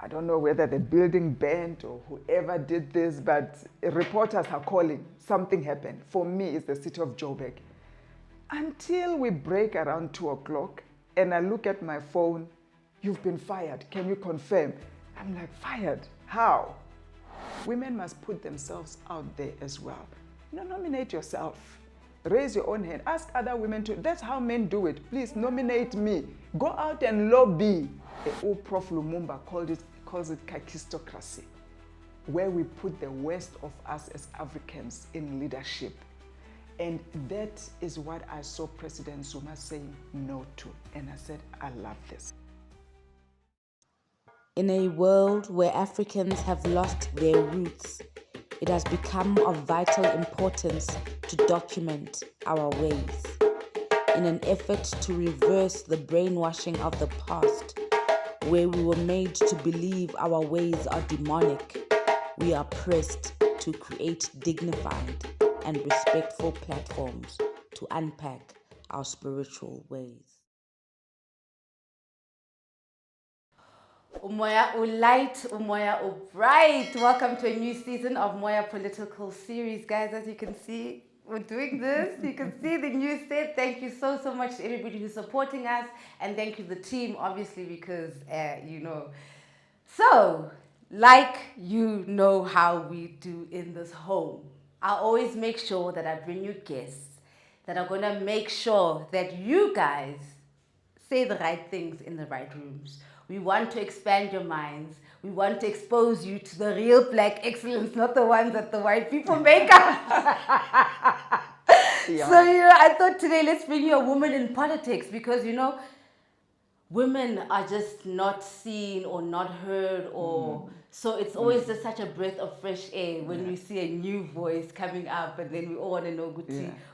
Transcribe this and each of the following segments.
I don't know whether the building bent or whoever did this, but reporters are calling. Something happened. For me, it's the city of Joburg. Until we break around 2 o'clock and I look at my phone, you've been fired. Can you confirm? I'm like, fired? How? Women must put themselves out there as well. Nominate yourself. Raise your own hand. Ask other women to. That's how men do it. Please nominate me. Go out and lobby. Old Prof. Lumumba calls it kakistocracy, where we put the worst of us as Africans in leadership. And that is what I saw President Zuma saying no to. And I said, I love this. In a world where Africans have lost their roots, it has become of vital importance to document our ways. In an effort to reverse the brainwashing of the past, where we were made to believe our ways are demonic, we are pressed to create dignified and respectful platforms to unpack our spiritual ways. Umoya Ulight, Umoya Ubright. Welcome to a new season of MOYA Political Series. Guys, as you can see, we're doing this. You can see the new set. Thank you so much to everybody who's supporting us. And thank you to the team, obviously, because, So, like you know how we do in this home, I always make sure that I bring you guests that are going to make sure that you guys say the right things in the right rooms. We want to expand your minds. We want to expose you to the real black excellence, not the ones that the white people make up. Yeah. So, I thought today let's bring you a woman in politics because, women are just not seen or not heard or so it's always just such a breath of fresh air when we see a new voice coming up and then we all want to know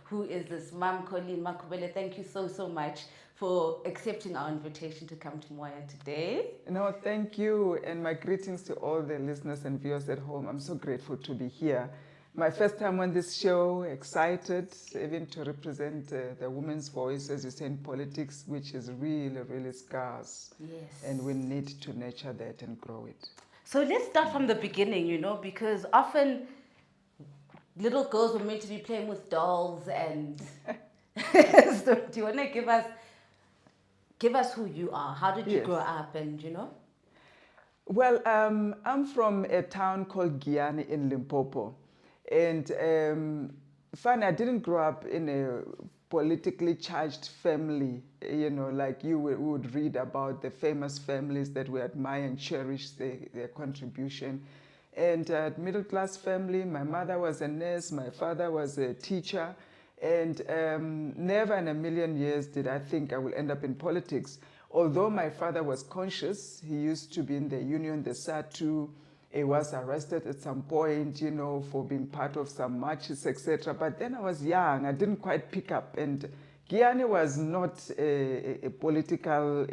who is this Mom COLLEEN MAKHUBELE. Thank you so much for accepting our invitation to come to MOYA today. No, thank you, and my greetings to all the listeners and viewers at home. I'm so grateful to be here. My first time on this show, excited even to represent the women's voice, as you say, in politics, which is really scarce. Yes. And we need to nurture that and grow it. So let's start from the beginning, because often little girls were meant to be playing with dolls and so do you want to give us who you are? How did you grow up and, Well, I'm from a town called Giyani in Limpopo. And funny, I didn't grow up in a politically charged family, like you would read about the famous families that we admire and cherish their contribution. And middle-class family, my mother was a nurse, my father was a teacher, and never in a million years did I think I will end up in politics. Although my father was conscious, he used to be in the union, the SATU. He was arrested at some point, for being part of some marches, etc. But then I was young, I didn't quite pick up. And Giyani was not a political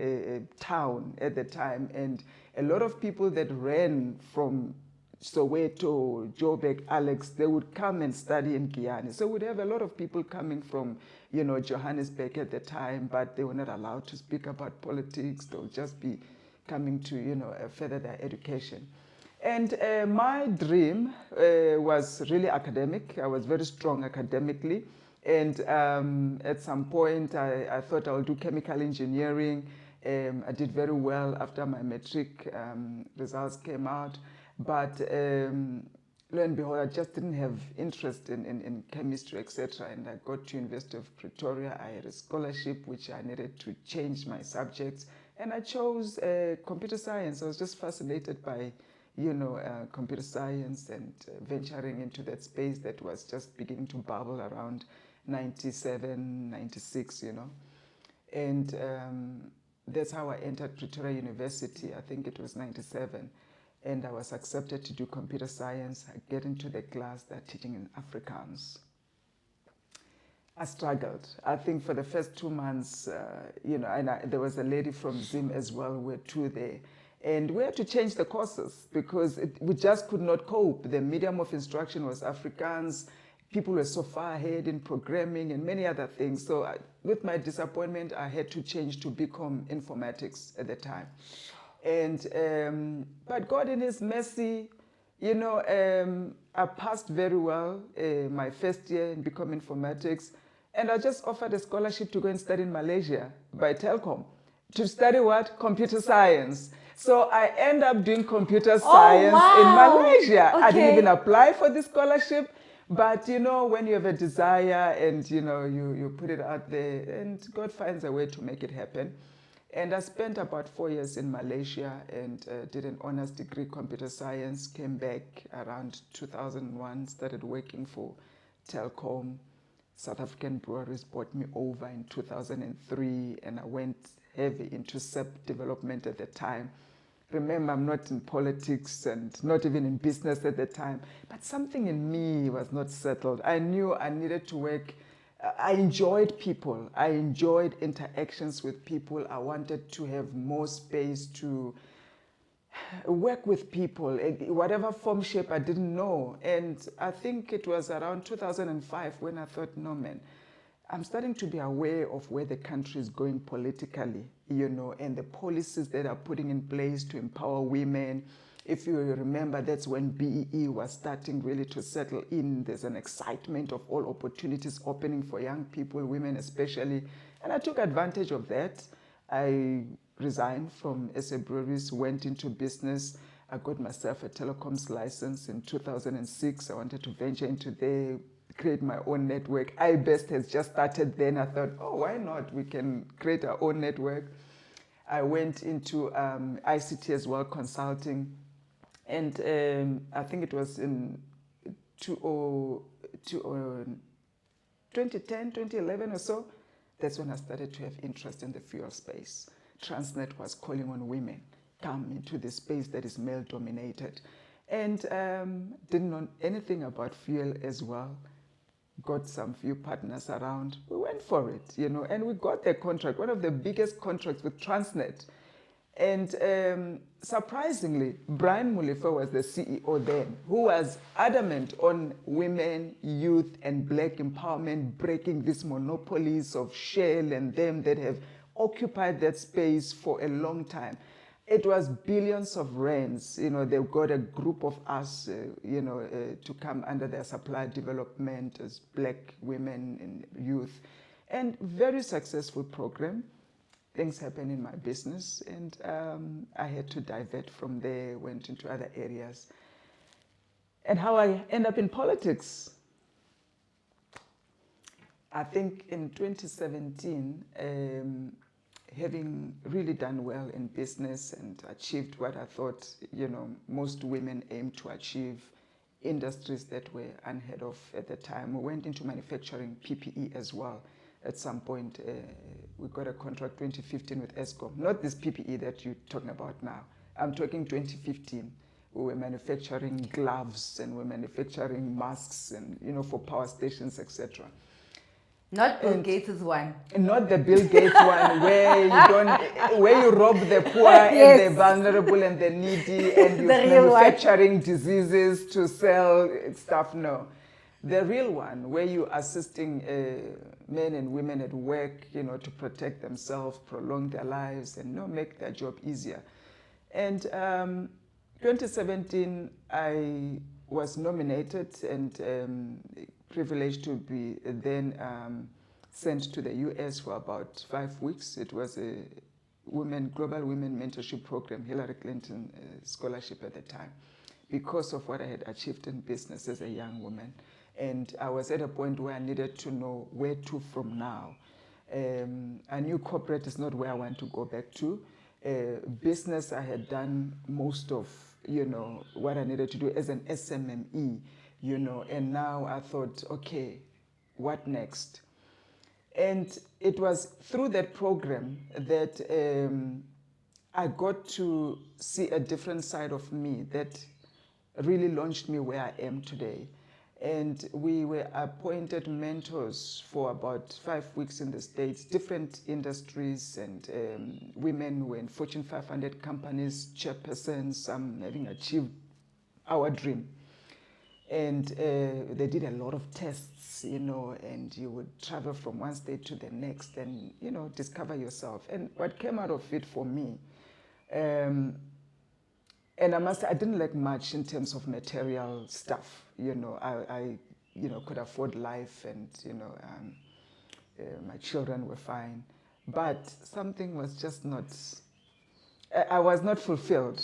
town at the time. And a lot of people that ran from Soweto, Joburg, Alex, they would come and study in Giyani. So we'd have a lot of people coming from, Johannesburg at the time, but they were not allowed to speak about politics. They would just be coming to, further their education. And my dream was really academic. I was very strong academically. And at some point, I thought I would do chemical engineering. I did very well after my matric results came out. But lo and behold, I just didn't have interest in chemistry, etc. And I got to University of Pretoria. I had a scholarship, which I needed to change my subjects. And I chose computer science. I was just fascinated by computer science and venturing into that space that was just beginning to bubble around 97, 96, And that's how I entered Pretoria University. I think it was 97. And I was accepted to do computer science. I get into the class they're teaching in Afrikaans. I struggled. I think for the first 2 months, and there was a lady from Zim as well, we were two there. And we had to change the courses because we just could not cope. The medium of instruction was Afrikaans. People were so far ahead in programming and many other things. So with my disappointment, I had to change to BCom Informatics at the time. And but God in His mercy, I passed very well my first year in becoming informatics, and I just offered a scholarship to go and study in Malaysia by Telkom. To study what? Computer science. So I end up doing computer science in Malaysia. Okay. I didn't even apply for the scholarship, but when you have a desire and you put it out there, and God finds a way to make it happen. And I spent about 4 years in Malaysia and did an honors degree computer science, came back around 2001, started working for Telkom. South African breweries bought me over in 2003, and I went heavy into SEP development at the time. Remember, I'm not in politics and not even in business at the time, but something in me was not settled. I knew I needed to work. I enjoyed people. I enjoyed interactions with people. I wanted to have more space to work with people, whatever form, shape, I didn't know. And I think it was around 2005 when I thought, no, man, I'm starting to be aware of where the country is going politically, and the policies that are putting in place to empower women. If you remember, that's when BEE was starting really to settle in. There's an excitement of all opportunities opening for young people, women especially. And I took advantage of that. I resigned from SA Breweries, went into business. I got myself a telecoms license in 2006. I wanted to venture into there, create my own network. iBest has just started then. I thought, oh, why not? We can create our own network. I went into ICT as well, consulting. And I think it was in 2010, 2011 or so. That's when I started to have interest in the fuel space. Transnet was calling on women, come into the space that is male-dominated. And didn't know anything about fuel as well. Got some few partners around. We went for it, and we got the contract, one of the biggest contracts with Transnet. And surprisingly, Brian Mulifa was the CEO then, who was adamant on women, youth, and black empowerment, breaking these monopolies of Shell and them that have occupied that space for a long time. It was billions of rands. They've got a group of us, to come under their supply development as black women and youth. And very successful program. Things happened in my business, and I had to divert from there, went into other areas. And how I end up in politics? I think in 2017, having really done well in business and achieved what I thought, most women aim to achieve, industries that were unheard of at the time. We went into manufacturing PPE as well. At some point, we got a contract 2015 with ESCOM. Not this PPE that you're talking about now. I'm talking 2015. We were manufacturing gloves and we're manufacturing masks and, for power stations, etc. Not Bill Gates' one. Not the Bill Gates one where you rob the poor Yes. and the vulnerable and the needy and you're manufacturing diseases to sell stuff. No. The real one, where you're assisting men and women at work, to protect themselves, prolong their lives, and make their job easier. And 2017, I was nominated and privileged to be then sent to the US for about 5 weeks. It was a global women mentorship program, Hillary Clinton scholarship at the time, because of what I had achieved in business as a young woman. And I was at a point where I needed to know where to from now. I knew corporate is not where I want to go back to. Business, I had done most of, what I needed to do as an SMME, and now I thought, okay, what next? And it was through that program that I got to see a different side of me that really launched me where I am today. And we were appointed mentors for about 5 weeks in the States, different industries, and women were in Fortune 500 companies, chairpersons, some having achieved our dream. And they did a lot of tests, and you would travel from one state to the next and, discover yourself. And what came out of it for me, And I must say, I didn't like much in terms of material stuff. I could afford life, and my children were fine, but something was just not. I was not fulfilled,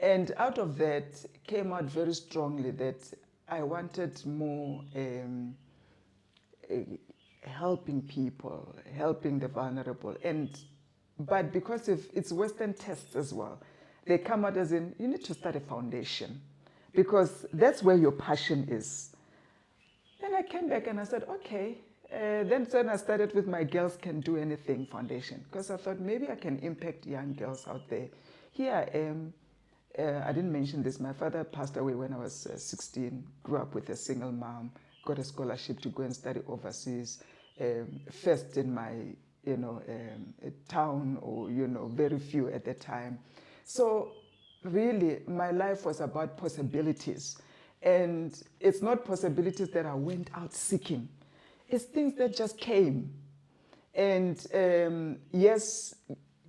and out of that came out very strongly that I wanted more helping people, helping the vulnerable, but because it's Western tests as well, they come out as in, you need to start a foundation because that's where your passion is. Then I came back and I said, okay. Then I started with my Girls Can Do Anything Foundation because I thought maybe I can impact young girls out there. Here I am. I didn't mention this. My father passed away when I was 16, grew up with a single mom, got a scholarship to go and study overseas, first in my town, or very few at the time. So really my life was about possibilities, and it's not possibilities that I went out seeking. It's things that just came. And yes,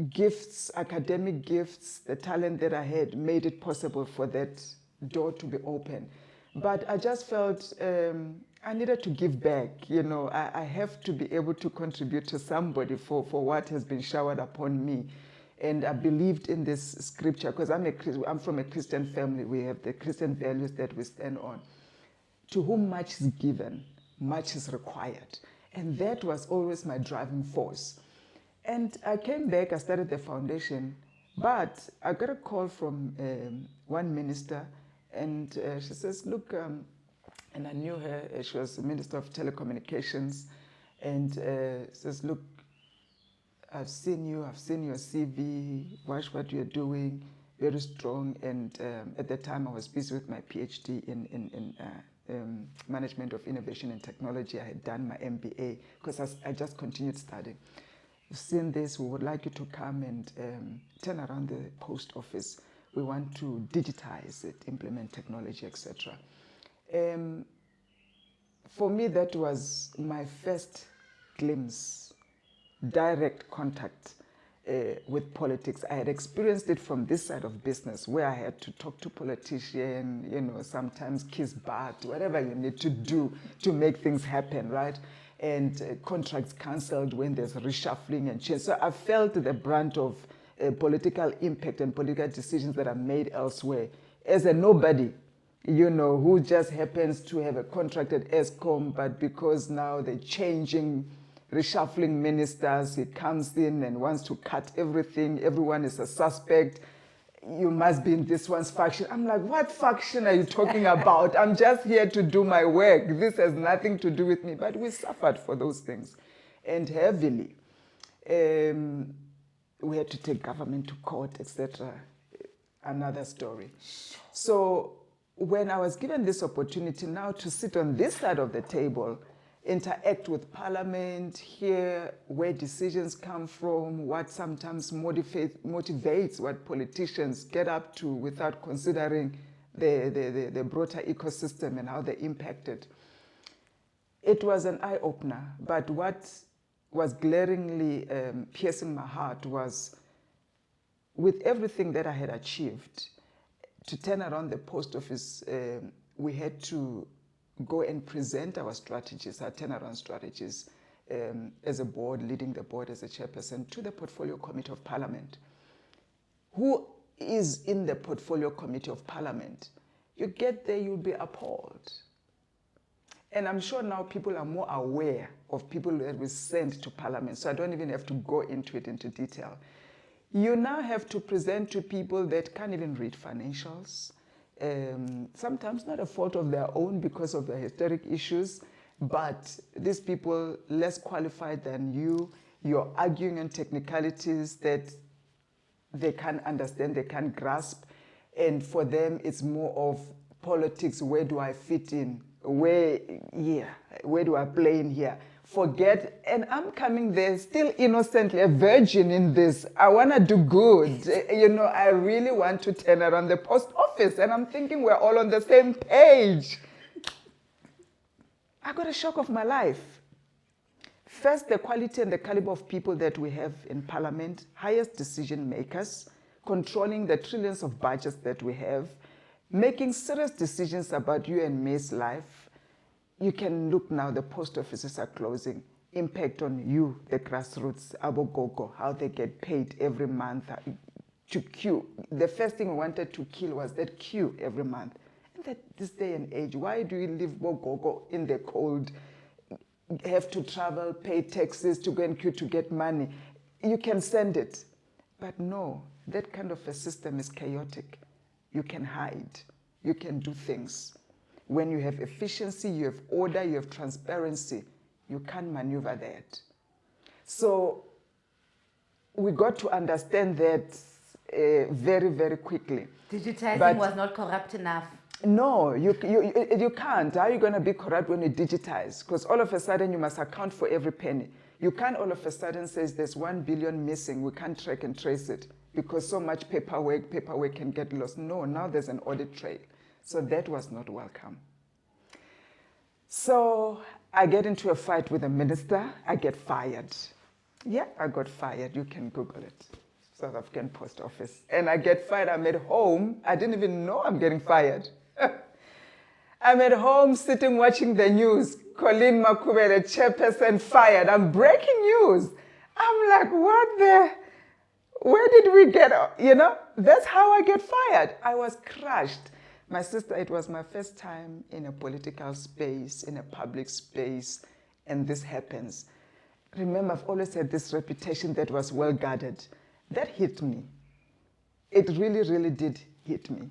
gifts, academic gifts, the talent that I had made it possible for that door to be open. But I just felt I needed to give back. I have to be able to contribute to somebody for what has been showered upon me. And I believed in this scripture because I'm from a Christian family. We have the Christian values that we stand on. To whom much is given, much is required. And that was always my driving force. And I came back, I started the foundation, but I got a call from one minister, and she says, look, and I knew her, she was the Minister of Telecommunications, and says, look, I've seen your CV, watch what you're doing, very strong. And at that time I was busy with my PhD in Management of Innovation and Technology. I had done my MBA because I just continued studying. We've seen this, we would like you to come and turn around the post office. We want to digitize it, implement technology, etc. For me, that was my first glimpse, direct contact with politics. I had experienced it from this side of business, where I had to talk to politicians, sometimes kiss butt, whatever you need to do to make things happen, right? And contracts cancelled when there's reshuffling and change. So I felt the brunt of political impact and political decisions that are made elsewhere as a nobody, who just happens to have a contract at ESCOM, but because now they're changing, reshuffling ministers, he comes in and wants to cut everything. Everyone is a suspect. You must be in this one's faction. I'm like, what faction are you talking about? I'm just here to do my work. This has nothing to do with me. But we suffered for those things, and heavily. We had to take government to court, etc. Another story. So when I was given this opportunity now to sit on this side of the table, interact with Parliament, hear where decisions come from, what sometimes motivates what politicians get up to without considering the broader ecosystem and how they impact it. It was an eye-opener, but what was glaringly piercing my heart was, with everything that I had achieved, to turn around the post office, we had to go and present our strategies, our turnaround strategies, as a board, leading the board as a chairperson, to the Portfolio Committee of Parliament. Who is in the Portfolio Committee of Parliament? You get there, you'll be appalled. And I'm sure now people are more aware of people that we send to Parliament, so I don't even have to go into it into detail. You now have to present to people that can't even read financials, sometimes not a fault of their own because of their historic issues, but these people less qualified than you, you're arguing on technicalities that they can't understand, they can't grasp, and for them it's more of politics. Where do I fit in? Where do I play in here? Forget, and I'm coming there still innocently, a virgin in this. I want to do good. I really want to turn around the post office, and I'm thinking we're all on the same page. I got a shock of my life. First, the quality and the caliber of people that we have in Parliament, highest decision makers, controlling the trillions of budgets that we have, making serious decisions about you and me's life. You can look now, the post offices are closing. Impact on you, the grassroots, abogogo, how they get paid every month to queue. The first thing we wanted to kill was that queue every month. And that this day and age, why do you leave bogogo in the cold, have to travel, pay taxes to go and queue to get money? You can send it. But no, that kind of a system is chaotic. You can hide. You can do things. When you have efficiency, you have order, you have transparency, you can't maneuver that. So we got to understand that very, very quickly. Digitizing was not corrupt enough. No, you can't. How are you going to be corrupt when you digitize? Because all of a sudden you must account for every penny. You can't all of a sudden say there's 1 billion missing, we can't track and trace it because so much paperwork can get lost. No, now there's an audit trail. So that was not welcome. So I get into a fight with a minister, I get fired. Yeah, I got fired, you can Google it. South African Post Office. And I get fired, I'm at home, I didn't even know I'm getting fired. I'm at home sitting watching the news, COLLEEN MAKHUBELE, chairperson fired, I'm breaking news. I'm like, where did we get, that's how I get fired. I was crushed. My sister, it was my first time in a political space, in a public space, and this happens. Remember, I've always had this reputation that was well guarded. That hit me. It really, really did hit me.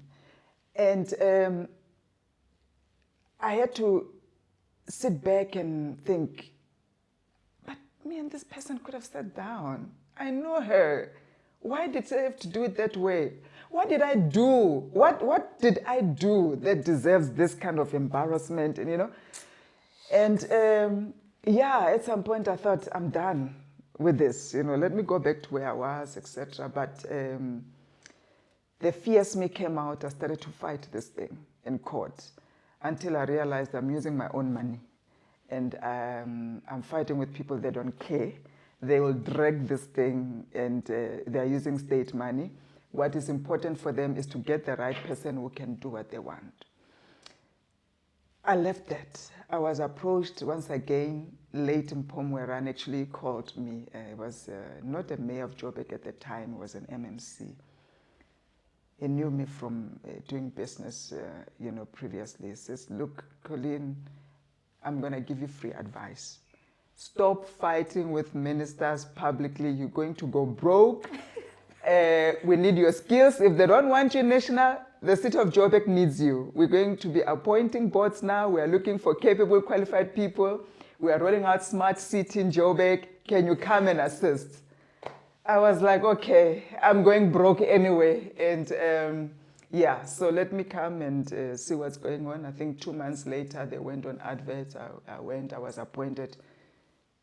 And I had to sit back and think, but me and this person could have sat down. I know her. Why did they have to do it that way? What did I do? What did I do that deserves this kind of embarrassment? And yeah, at some point I thought, I'm done with this. Let me go back to where I was, etc. But the fierce me came out. I started to fight this thing in court until I realized I'm using my own money. And I'm fighting with people that don't care. They will drag this thing and they're using state money. What is important for them is to get the right person who can do what they want. I left that. I was approached once again. Late Mpomweran actually called me. He was not a mayor of Joburg at the time, he was an MMC. He knew me from doing business previously. He says, look, COLLEEN, I'm going to give you free advice. Stop fighting with ministers publicly. You're going to go broke. We need your skills. If they don't want you national, the city of Joburg needs you. We're going to be appointing boards now. We are looking for capable, qualified people. We are rolling out smart city in Joburg. Can you come and assist? I was like, okay, I'm going broke anyway. And yeah, so let me come and see what's going on. I think 2 months later, they went on adverts. I was appointed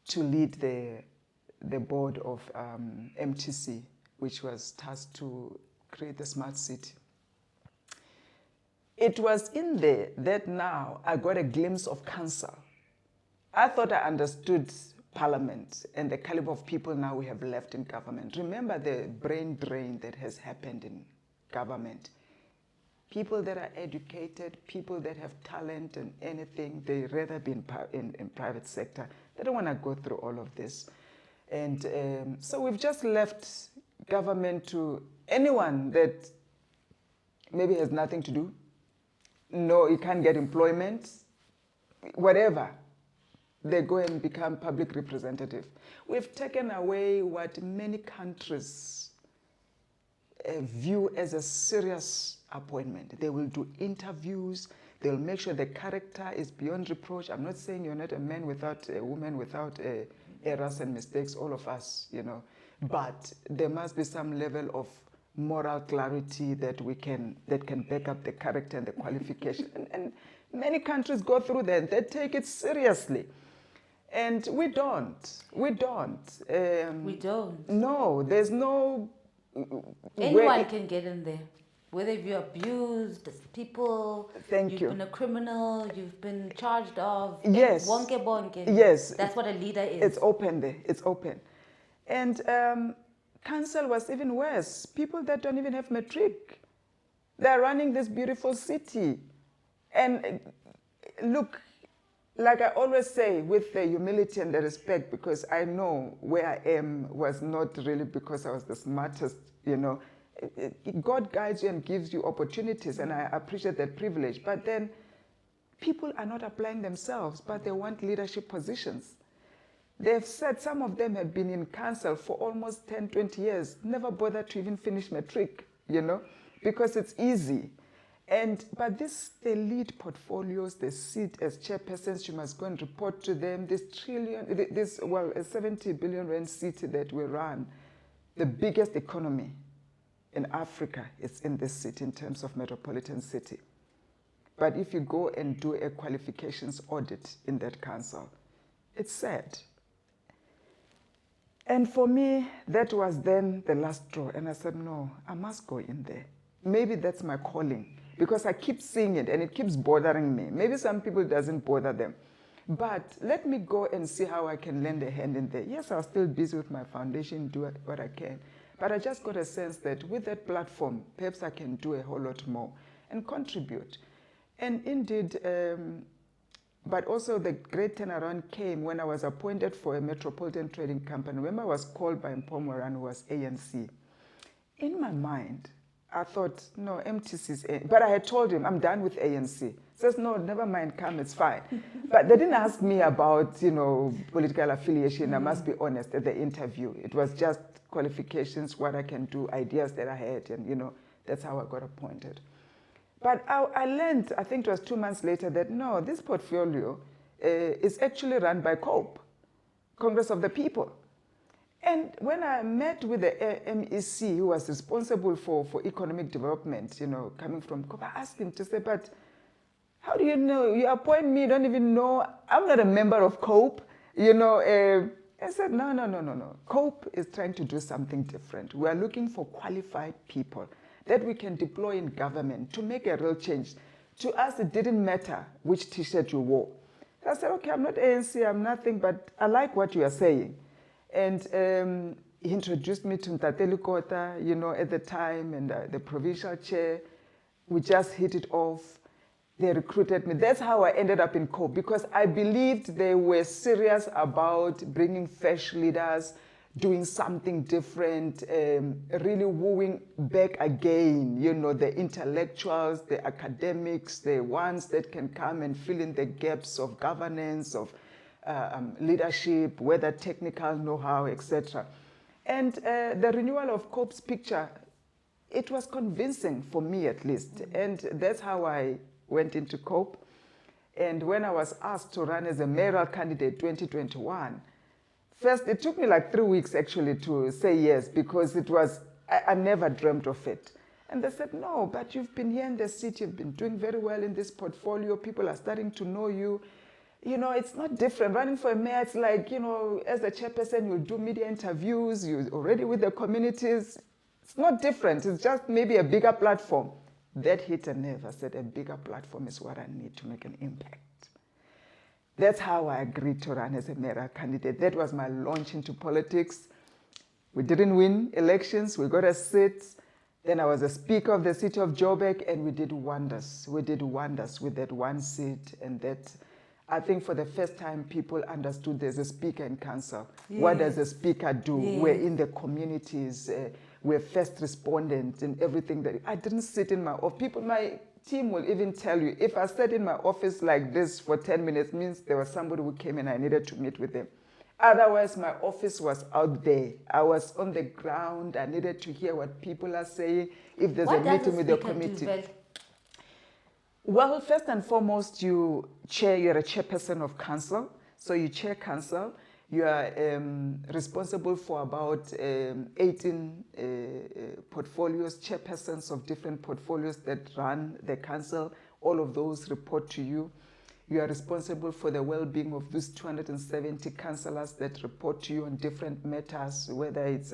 to lead the board of MTC, which was tasked to create the smart city. It was in there that now I got a glimpse of council. I thought I understood parliament and the caliber of people now we have left in government. Remember the brain drain that has happened in government. People that are educated, people that have talent and anything, they rather be in private sector. They don't want to go through all of this. And so we've just left government to anyone that maybe has nothing to do. No, you can't get employment, whatever. They go and become public representative. We've taken away what many countries view as a serious appointment. They will do interviews. They'll make sure the character is beyond reproach. I'm not saying you're not a man without a woman, without errors and mistakes, all of us, But there must be some level of moral clarity that can back up the character and the qualification. And many countries go through that. They take it seriously. And we don't. We don't. We don't. No, there's no... Anyone can get in there. Whether you're abused, people, you've been a criminal, you've been charged of. Yes. Bonke. Yes. That's what a leader is. It's open there. It's open. And council was even worse. People that don't even have matric. They're running this beautiful city. And look, like I always say, with the humility and the respect, because I know where I am was not really because I was the smartest, you know. God guides you and gives you opportunities, and I appreciate that privilege. But then people are not applying themselves, but they want leadership positions. They've said some of them have been in council for almost 10, 20 years, never bothered to even finish matric, you know, because it's easy. But they lead portfolios, they sit as chairpersons, you must go and report to them. A 70 billion rand city that we run, the biggest economy in Africa is in this city in terms of metropolitan city. But if you go and do a qualifications audit in that council, it's sad. And for me, that was then the last straw. And I said, no, I must go in there. Maybe that's my calling. Because I keep seeing it and it keeps bothering me. Maybe some people it doesn't bother them. But let me go and see how I can lend a hand in there. Yes, I was still busy with my foundation, do what I can. But I just got a sense that with that platform, perhaps I can do a whole lot more and contribute. And indeed, but also the great turnaround came when I was appointed for a metropolitan trading company. Remember, I was called by Mpomwaran, who was ANC. In my mind, I thought, no, MTC is ANC. But I had told him, I'm done with ANC. He says, no, never mind, come, it's fine. But they didn't ask me about, you know, political affiliation. I must be honest, at the interview. It was just qualifications, what I can do, ideas that I had, and, you know, that's how I got appointed. But I learned, I think it was 2 months later, that no, this portfolio is actually run by COPE, Congress of the People. And when I met with the MEC, who was responsible for economic development, you know, coming from COPE, I asked him to say, but how do you know? You appoint me, you don't even know. I'm not a member of COPE, you know. I said, no. COPE is trying to do something different. We are looking for qualified people that we can deploy in government to make a real change. To us, it didn't matter which T-shirt you wore. I said, okay, I'm not ANC, I'm nothing, but I like what you are saying. And he introduced me to Ntateli Kota, you know, at the time, and the provincial chair. We just hit it off. They recruited me. That's how I ended up in COPE, because I believed they were serious about bringing fresh leaders, doing something different, really wooing back again, you know, the intellectuals, the academics, the ones that can come and fill in the gaps of governance, of leadership, whether technical know-how, etc. And the renewal of COPE's picture, it was convincing for me at least. And that's how I went into COPE. And when I was asked to run as a mayoral candidate 2021, first, it took me like 3 weeks actually to say yes, because it was, I never dreamt of it. And they said, no, but you've been here in the city, you've been doing very well in this portfolio, people are starting to know you. You know, it's not different. Running for a mayor, it's like, you know, as a chairperson, you'll do media interviews, you're already with the communities. It's not different, it's just maybe a bigger platform. That hit a nerve. I said, a bigger platform is what I need to make an impact. That's how I agreed to run as a mayoral candidate. That was my launch into politics. We didn't win elections, we got a seat. Then I was a speaker of the city of Joburg, and we did wonders. We did wonders with that one seat, and that, I think for the first time, people understood there's a speaker in council. Yes. What does a speaker do? Yes. We're in the communities, we're first respondents and everything. That I didn't sit in my office. My team will even tell you, if I sat in my office like this for 10 minutes, means there was somebody who came and I needed to meet with them. Otherwise, my office was out there. I was on the ground. I needed to hear what people are saying. If there's a meeting with the committee. Well, first and foremost, you're a chairperson of council. So you chair council. You are responsible for about 18 portfolios, chairpersons of different portfolios that run the council. All of those report to you. You are responsible for the well-being of these 270 councillors that report to you on different matters, whether it's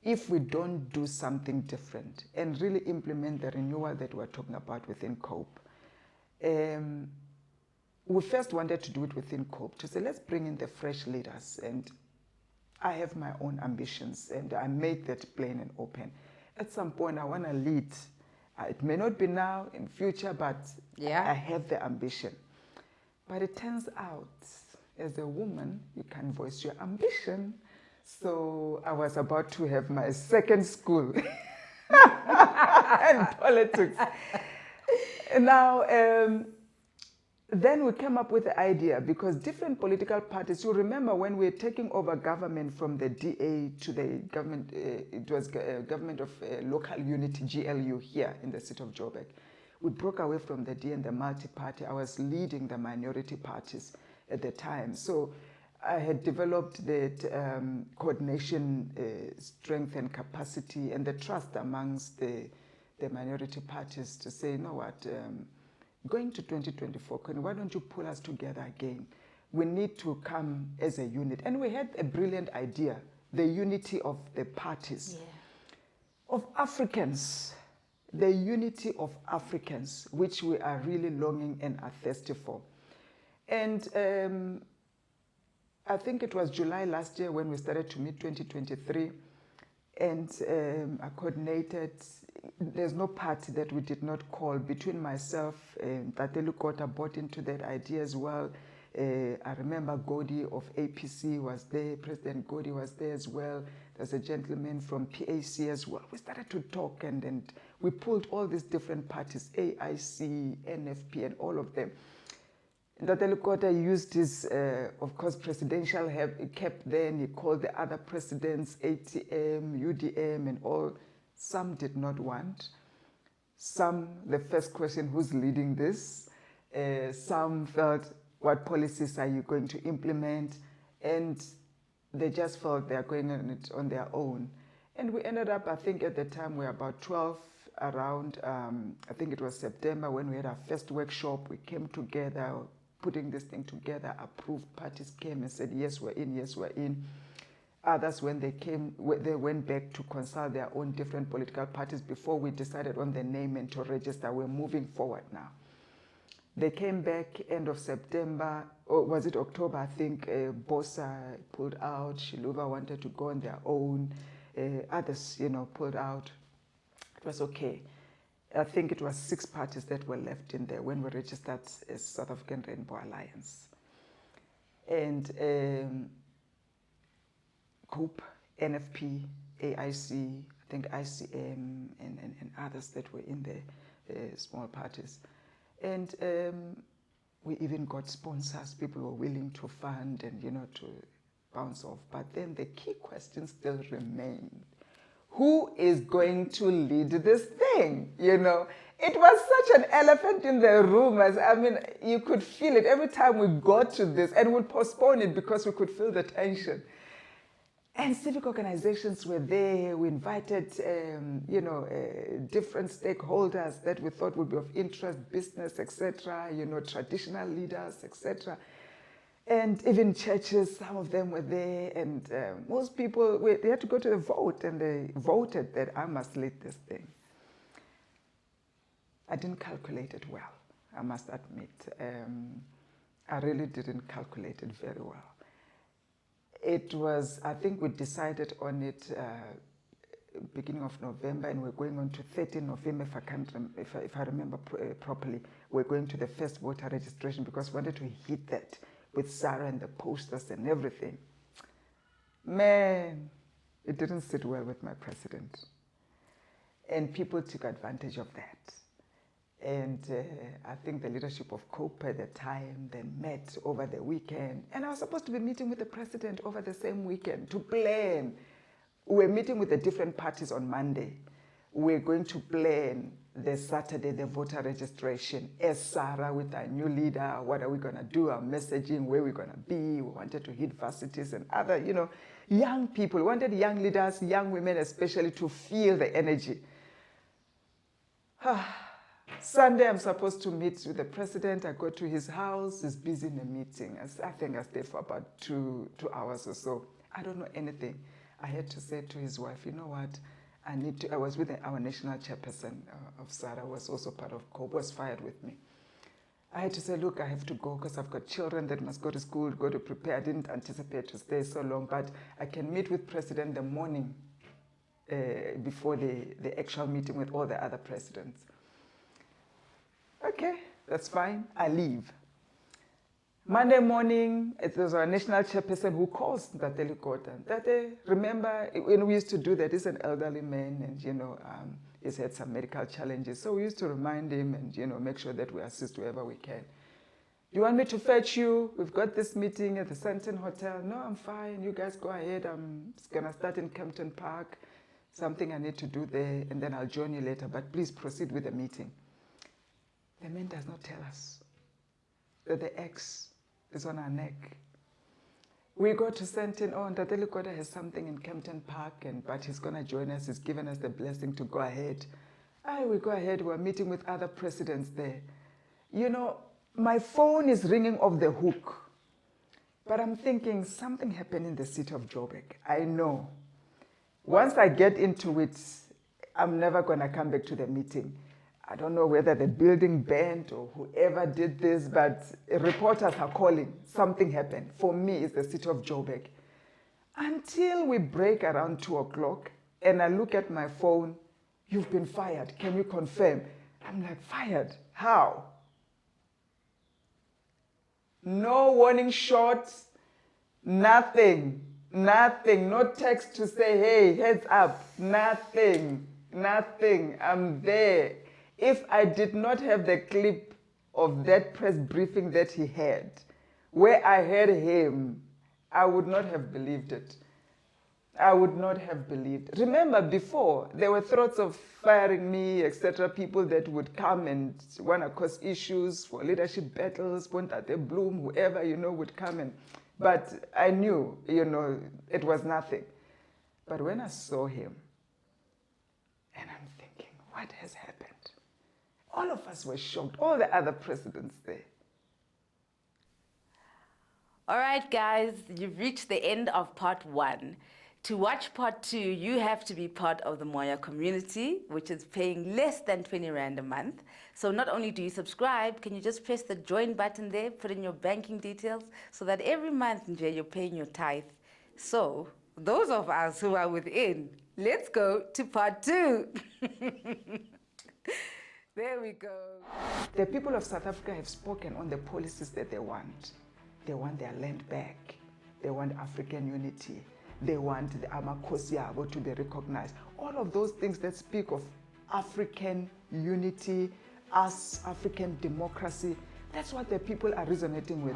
if we don't do something different and really implement the renewal that we're talking about within COPE. We first wanted to do it within COPE to say, let's bring in the fresh leaders. And I have my own ambitions, and I made that plain and open. At some point, I want to lead. It may not be now, in future, but I have the ambition. But it turns out, as a woman, you can voice your ambition. So I was about to have my second school in politics. Now, then we came up with the idea, because different political parties, you remember when we were taking over government from the DA to the government, it was government of local unity, GLU, here in the city of Joburg. We broke away from the DA and the multi-party. I was leading the minority parties at the time. So I had developed that coordination, strength and capacity, and the trust amongst the minority parties to say, you know what, going to 2024, why don't you pull us together again? We need to come as a unit. And we had a brilliant idea, the unity of the parties, of Africans, the unity of Africans, which we are really longing and are thirsty for. And I think it was July last year when we started to meet 2023, and I coordinated. There's no party that we did not call. Between myself and Tatelu Kota bought into that idea as well. I remember Godi of APC was there, President Godi was there as well. There's a gentleman from PAC as well. We started to talk, and we pulled all these different parties, AIC, NFP, and all of them. Tatelu Kota used his, of course, presidential help. He kept there, and he called the other presidents, ATM, UDM, and all. Some did not want. Some, the first question, who's leading this? Some felt, what policies are you going to implement? And they just felt they're going on it on their own. And we ended up, I think at the time, we were about 12 around, I think it was September when we had our first workshop. We came together, putting this thing together, approved parties came and said, yes, we're in, yes, we're in. Others, when they came, they went back to consult their own different political parties before we decided on the name and to register. We're moving forward now. They came back end of September, or was it October, I think. Bosa pulled out, Shiluva wanted to go on their own. Others, pulled out. It was okay. I think it was 6 parties that were left in there when we registered as South African Rainbow Alliance. And COPE, NFP, AIC, I think ICM, and others that were in the small parties. And we even got sponsors. People were willing to fund and, to bounce off. But then the key question still remained. Who is going to lead this thing? It was such an elephant in the room. You could feel it every time we got to this, and we'd postpone it because we could feel the tension. And civic organizations were there. We invited, different stakeholders that we thought would be of interest, business, etc., traditional leaders, etc. And even churches, some of them were there. And most people, they had to go to the vote, and they voted that I must lead this thing. I didn't calculate it well, I must admit. I really didn't calculate it very well. It was, I think we decided on it beginning of November, and we're going on to 13 November, if I remember properly. We're going to the first voter registration because we wanted to hit that with Sarah and the posters and everything. Man, it didn't sit well with my president. And people took advantage of that. And I think the leadership of COPE at the time then met over the weekend. And I was supposed to be meeting with the president over the same weekend to plan. We're meeting with the different parties on Monday. We're going to plan the Saturday, the voter registration. As Sarah with our new leader, what are we going to do? Our messaging, where we're going to be. We wanted to hit varsities and other, young people. We wanted young leaders, young women especially, to feel the energy. Sunday, I'm supposed to meet with the president. I go to his house. He's busy in a meeting. I think I stayed for about two hours or so. I don't know anything. I had to say to his wife, you know what, I was with our national chairperson of SARA, was also part of COPE, was fired with me. I had to say, look, I have to go because I've got children that must go to school, go to prepare. I didn't anticipate to stay so long, but I can meet with President the morning before the actual meeting with all the other presidents. Okay, that's fine. I leave. Monday morning, it was our national chairperson who calls Ntateli Kota. Ntate, remember when we used to do that, he's an elderly man and, he's had some medical challenges. So we used to remind him and, make sure that we assist wherever we can. You want me to fetch you? We've got this meeting at the Santon Hotel. No, I'm fine. You guys go ahead. I'm going to start in Kempton Park. Something I need to do there, and then I'll join you later. But please proceed with the meeting. The man does not tell us that the X is on our neck. We go to Santon. Oh, Ntateli Kota has something in Kempton Park, but he's going to join us. He's given us the blessing to go ahead. We go ahead. We're meeting with other presidents there. My phone is ringing off the hook. But I'm thinking something happened in the city of Joburg. I know. Once I get into it, I'm never going to come back to the meeting. I don't know whether the building burned or whoever did this, but reporters are calling. Something happened. For me, it's the city of Joburg. Until we break around 2 o'clock, and I look at my phone, you've been fired. Can you confirm? I'm like, fired? How? No warning shots, nothing. No text to say, hey, heads up. Nothing. I'm there. If I did not have the clip of that press briefing that he had, where I heard him, I would not have believed it. I would not have believed. Remember, before, there were threats of firing me, etc., people that would come and want to cause issues for leadership battles, Pontate Bloom, whoever, would come and... But I knew, it was nothing. But when I saw him, and I'm thinking, what has happened? All of us were shocked, all the other presidents there. All right, guys, you've reached the end of part 1. To watch part 2, you have to be part of the MOYA community, which is paying less than 20 Rand a month. So not only do you subscribe, can you just press the join button there, put in your banking details, so that every month you're paying your tithe. So those of us who are within, let's go to part 2. There we go. The people of South Africa have spoken on the policies that they want. They want their land back. They want African unity. They want the Amakhosi Yabo to be recognized. All of those things that speak of African unity, African democracy, that's what the people are resonating with.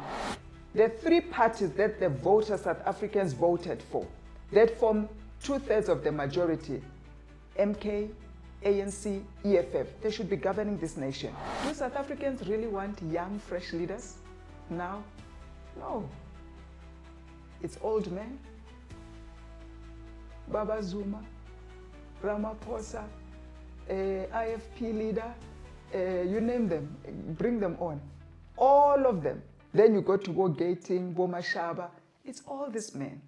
The 3 parties that the South Africans voted for, that form 2/3 of the majority, MK, ANC, EFF, they should be governing this nation. Do South Africans really want young, fresh leaders now? No. It's old men. Baba Zuma, Ramaphosa, IFP leader, you name them, bring them on. All of them. Then you go to Gating, Mashaba. It's all these men.